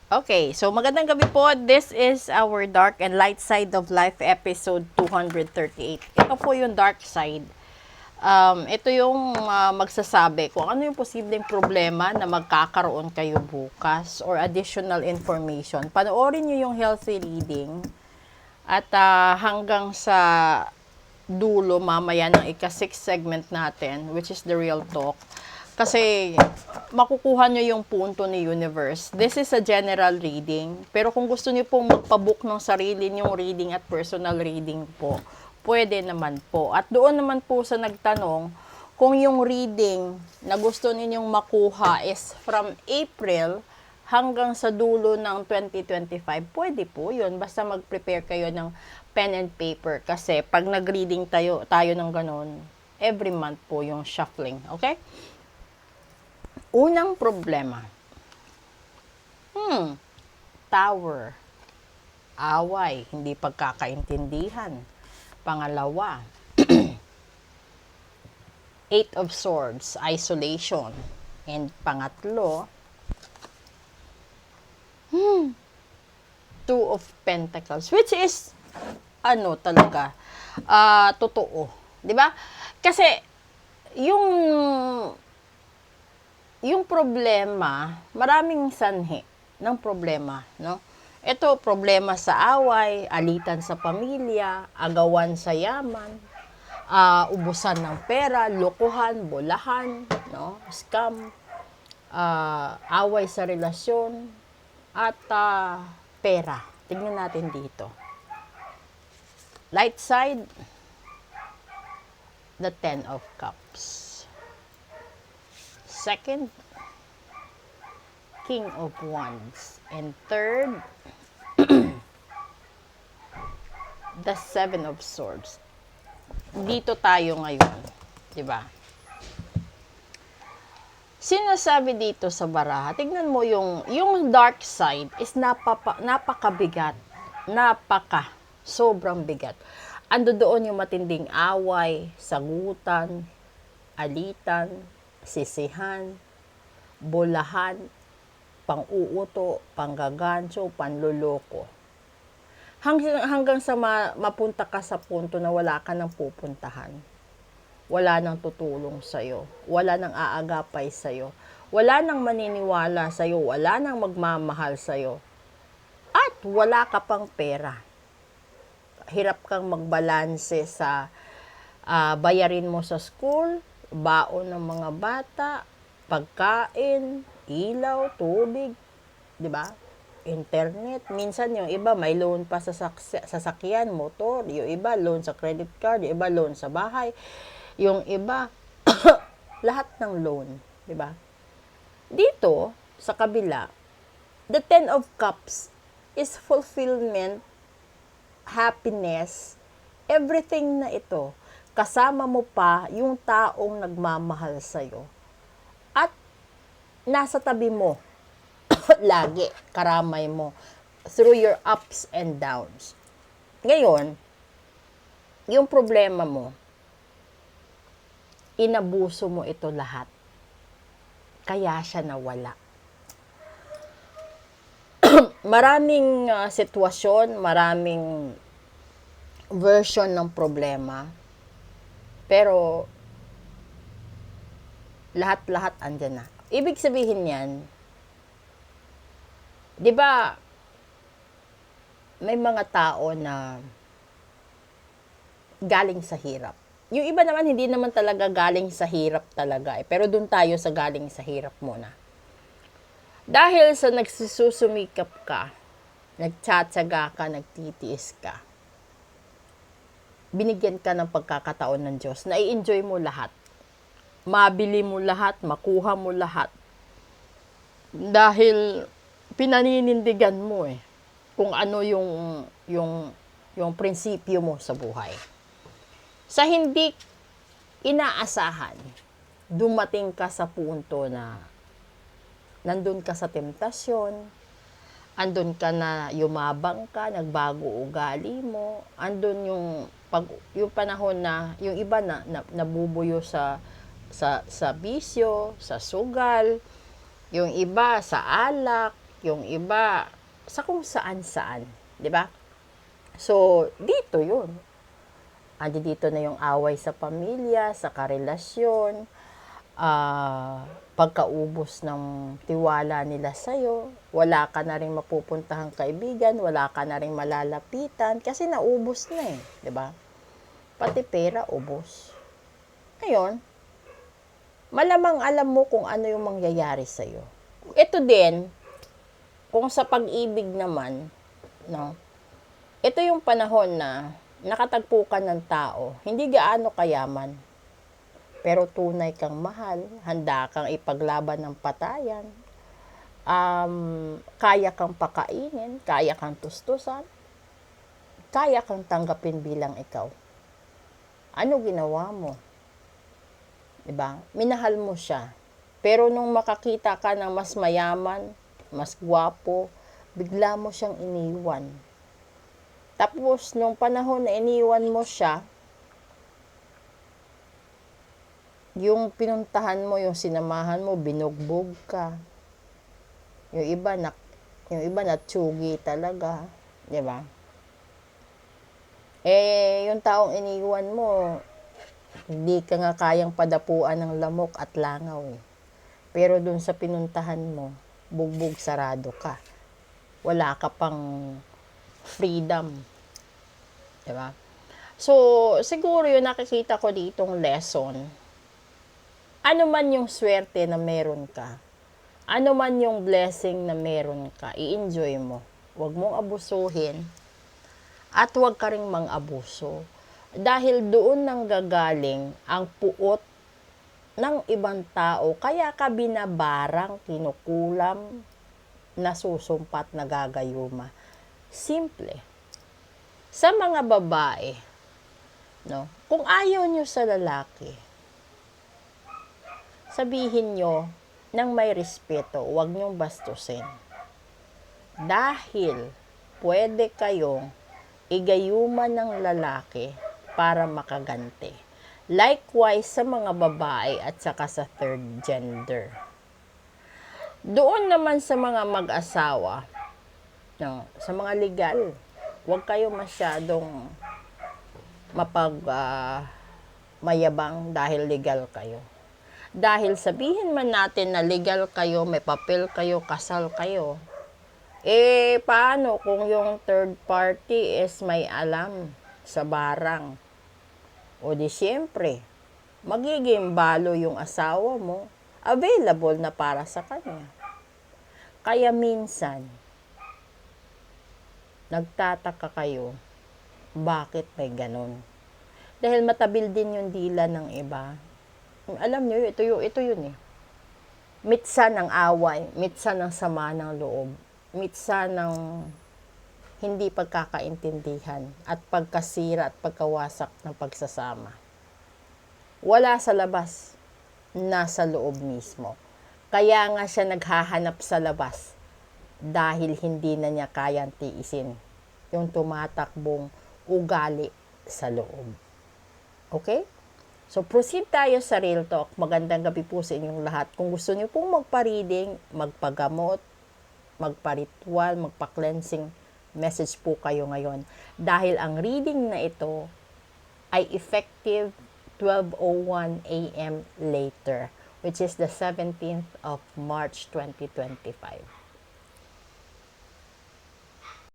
Okay, so magandang gabi po. This is our Dark and Light Side of Life episode 238. Ito po yung dark side. Ito yung magsasabi kung ano yung posibleng problema na magkakaroon kayo bukas or additional information. Panoorin nyo yung healthy reading at hanggang sa dulo mamaya ng ika-6 segment natin, which is the real talk. Kasi makukuha nyo yung punto ni universe. This is a general reading. Pero kung gusto nyo pong magpabook ng sarili nyong reading at personal reading po, pwede naman po. At doon naman po sa nagtanong, kung yung reading na gusto ninyong makuha is from April hanggang sa dulo ng 2025, pwede po yun. Basta mag-prepare kayo ng pen and paper. Kasi pag nag-reading tayo ng ganun, every month po yung shuffling. Okay? Unang problema. Tower. Away, hindi pagkakaintindihan. Pangalawa, Eight of Swords, isolation. And pangatlo, Two of Pentacles, which is talaga totoo, 'di ba? Kasi yung problema, maraming sanhi ng problema, no? Ito, problema sa away, alitan sa pamilya, agawan sa yaman, ubusan ng pera, lokohan, bolahan, no? Scam, away sa relasyon, at pera. Tingnan natin dito. Light side, the Ten of Cups. Second, King of Wands. And third, the Seven of Swords. Dito tayo ngayon, 'di ba? Sinasabi dito sa baraha, tignan mo yung dark side is napakabigat. Sobrang bigat. Ando doon yung matinding away, sagutan, alitan, sisihan, bolahan, pang-uuto, panggagancho, panloloko. Hanggang sa mapunta ka sa punto na wala ka nang pupuntahan. Wala nang tutulong sa'yo. Wala nang aagapay sa'yo. Wala nang maniniwala sa'yo. Wala nang magmamahal sa'yo. At wala ka pang pera. Hirap kang magbalanse sa bayarin mo sa school, baon ng mga bata, pagkain, ilaw, tubig, 'di ba? Internet. Minsan yung iba may loan pa sa sasakyan, motor, yung iba loan sa credit card, yung iba loan sa bahay, yung iba lahat ng loan, 'di ba? Dito sa kabila, the Ten of Cups is fulfillment, happiness, everything na ito. Kasama mo pa yung taong nagmamahal sa'yo. At nasa tabi mo, lagi, karamay mo, through your ups and downs. Ngayon, yung problema mo, inabuso mo ito lahat. Kaya siya nawala. Maraming sitwasyon, maraming version ng problema. Pero, lahat-lahat andyan na. Ibig sabihin yan, di ba, may mga tao na galing sa hirap. Yung iba naman, hindi naman talaga galing sa hirap talaga. Pero dun tayo sa galing sa hirap muna. Dahil sa nagsususumikap ka, nagtsatsaga ka, nagtitiis ka, binigyan ka ng pagkakataon ng Diyos na i-enjoy mo lahat. Mabili mo lahat, makuha mo lahat. Dahil pinaninindigan mo kung ano yung prinsipyo mo sa buhay. Sa hindi inaasahan, dumating ka sa punto na nandun ka sa temptasyon, andun ka na yumabang ka, nagbago ugali mo, andun yung panahon na yung iba na nabubuyo sa bisyo, sa sugal, yung iba sa alak, yung iba sa kung saan-saan, 'di ba? So, dito 'yun. Andi dito na yung away sa pamilya, sa karelasyon, pagkaubos ng tiwala nila sa'yo, wala ka na rin mapupuntahang kaibigan, wala ka na rin malalapitan, kasi naubos na eh, di ba? Pati pera, ubos. Ngayon, malamang alam mo kung ano yung mangyayari sa'yo. Ito din, kung sa pag-ibig naman, no, ito yung panahon na nakatagpo ka ng tao, hindi gaano kayaman, pero tunay kang mahal, handa kang ipaglaban ng patayan, kaya kang pakainin, kaya kang tustusan, kaya kang tanggapin bilang ikaw. Ano ginawa mo? Diba? Minahal mo siya. Pero nung makakita ka ng mas mayaman, mas gwapo, bigla mo siyang iniwan. Tapos, nung panahon na iniwan mo siya, yung pinuntahan mo, yung sinamahan mo, binugbog ka. Yung iba natsugi talaga, 'di ba? Yung taong iniwan mo, hindi ka nga kayang padapuan ng lamok at langaw eh. Pero dun sa pinuntahan mo, bugbog sarado ka. Wala ka pang freedom. 'Di ba? So, siguro yung nakikita ko ditong lesson, ano man yung swerte na meron ka, ano man yung blessing na meron ka, i-enjoy mo. Huwag mong abusuhin at huwag ka ring mang-abuso. Dahil doon nang gagaling ang puot ng ibang tao, kaya ka binabarang, kinukulam, nasusumpat, nagagayuma. Simple. Sa mga babae, no, kung ayaw nyo sa lalaki, sabihin nyo ng may respeto, huwag nyong bastusin. Dahil pwede kayong igayuman ng lalaki para makaganti. Likewise sa mga babae at saka sa third gender. Doon naman sa mga mag-asawa, no, sa mga legal, huwag kayo masyadong mayabang dahil legal kayo. Dahil sabihin man natin na legal kayo, may papel kayo, kasal kayo, paano kung yung third party is may alam sa barang? O di siyempre, magiging balo yung asawa mo, available na para sa kanya. Kaya minsan, nagtataka kayo, bakit may ganun? Dahil matabil din yung dila ng iba. Alam nyo, ito yun eh. Mitsa ng away, mitsa ng sama ng loob, mitsa ng hindi pagkakaintindihan at pagkasira at pagkawasak ng pagsasama. Wala sa labas, nasa loob mismo. Kaya nga siya naghahanap sa labas dahil hindi na niya kayang tiisin yung tumatakbong ugali sa loob. Okay? So, proceed tayo sa Real Talk. Magandang gabi po sa inyong lahat. Kung gusto niyo pong magpa-reading, magpagamot, magpa-ritual, magpa-cleansing, message po kayo ngayon. Dahil ang reading na ito ay effective 12:01 a.m. later, which is the 17th of March 2025.